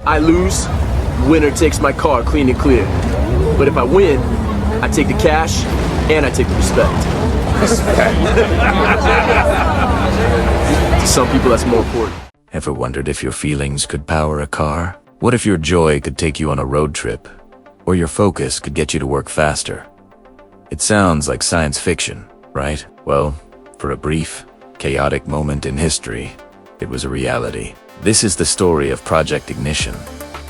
I lose, winner takes my car clean and clear. But if I win, I take the cash and I take the respect. To some people, that's more important. Ever wondered if your feelings could power a car? What if your joy could take you on a road trip? Or your focus could get you to work faster? It sounds like science fiction, right? Well, for a brief, chaotic moment in history, it was a reality. This is the story of Project Ignition,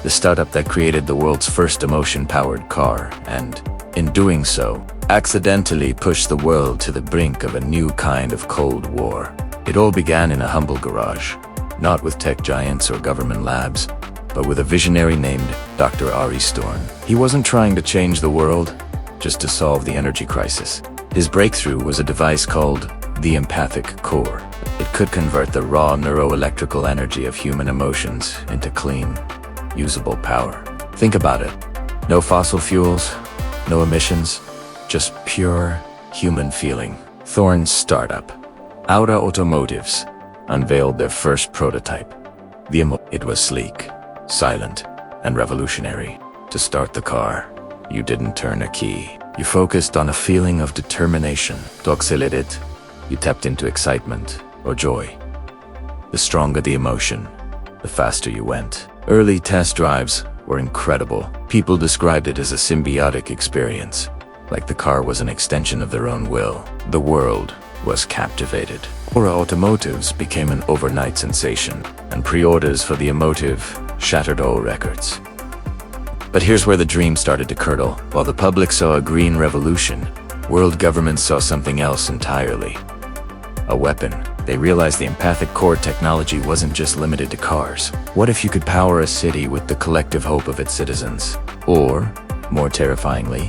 the startup that created the world's first emotion-powered car, and, in doing so, accidentally pushed the world to the brink of a new kind of Cold War. It all began in a humble garage, not with tech giants or government labs, but with a visionary named Dr. Ari Storn. He wasn't trying to change the world, just to solve the energy crisis. His breakthrough was a device called the empathic core. It could convert the raw neuroelectrical energy of human emotions into clean, usable power. Think about it. No fossil fuels, no emissions, just pure human feeling. Thorn's startup, Aura Automotives, unveiled their first prototype. It was sleek, silent, and revolutionary. To start the car, you didn't turn a key. You focused on a feeling of determination. To accelerate it, you tapped into excitement or joy. The stronger the emotion, the faster you went. Early test drives were incredible. People described it as a symbiotic experience, like the car was an extension of their own will. The world was captivated. Aura Automotives became an overnight sensation, and pre-orders for the Emotive shattered all records. But here's where the dream started to curdle. While the public saw a green revolution, world governments saw something else entirely. A weapon. They realized the empathic core technology wasn't just limited to cars. What if you could power a city with the collective hope of its citizens? Or, more terrifyingly,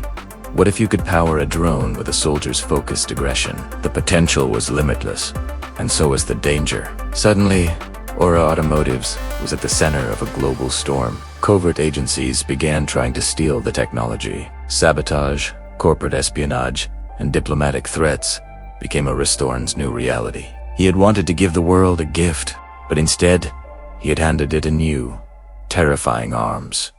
what if you could power a drone with a soldier's focused aggression? The potential was limitless, and so was the danger. Suddenly, Aura Automotives was at the center of a global storm. Covert agencies began trying to steal the technology. Sabotage, corporate espionage, and diplomatic threats became Aura Storn's new reality. He had wanted to give the world a gift, but instead, he had handed it a new, terrifying arms.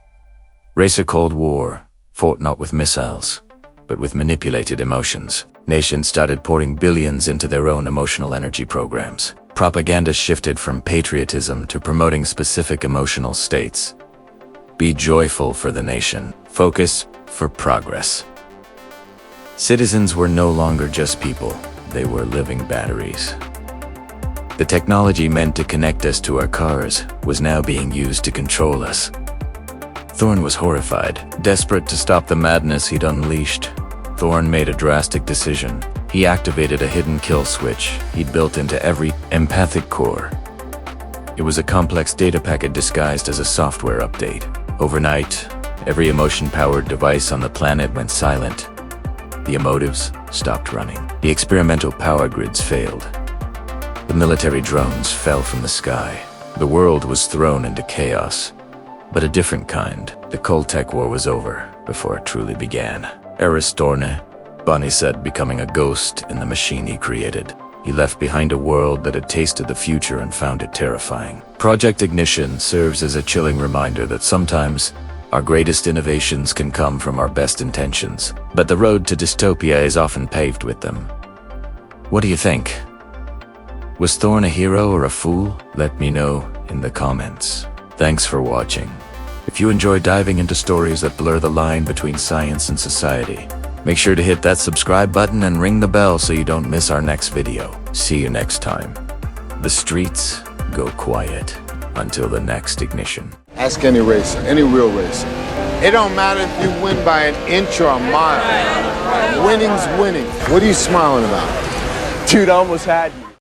Race a Cold War, fought not with missiles, but with manipulated emotions. Nations started pouring billions into their own emotional energy programs. Propaganda shifted from patriotism to promoting specific emotional states. Be joyful for the nation. Focus for progress. Citizens were no longer just people. They were living batteries. The technology meant to connect us to our cars was now being used to control us. Thorn was horrified. Desperate to stop the madness he'd unleashed, Thorn made a drastic decision. He activated a hidden kill switch he'd built into every empathic core. It was a complex data packet disguised as a software update. Overnight, every emotion-powered device on the planet went silent. The emotives stopped running. The experimental power grids failed. The military drones fell from the sky. The world was thrown into chaos, but a different kind. The Cold Tech War was over before it truly began. Aura Storn, Bonnie said, becoming a ghost in the machine he created. He left behind a world that had tasted the future and found it terrifying. Project Ignition serves as a chilling reminder that sometimes our greatest innovations can come from our best intentions, but the road to dystopia is often paved with them. What do you think? Was Thorn a hero or a fool? Let me know in the comments. Thanks for watching. If you enjoy diving into stories that blur the line between science and society, make sure to hit that subscribe button and ring the bell so you don't miss our next video. See you next time. The streets go quiet until the next ignition. Ask any racer, any real racer. It don't matter if you win by an inch or a mile. Winning's winning. What are you smiling about? Dude, I almost had you.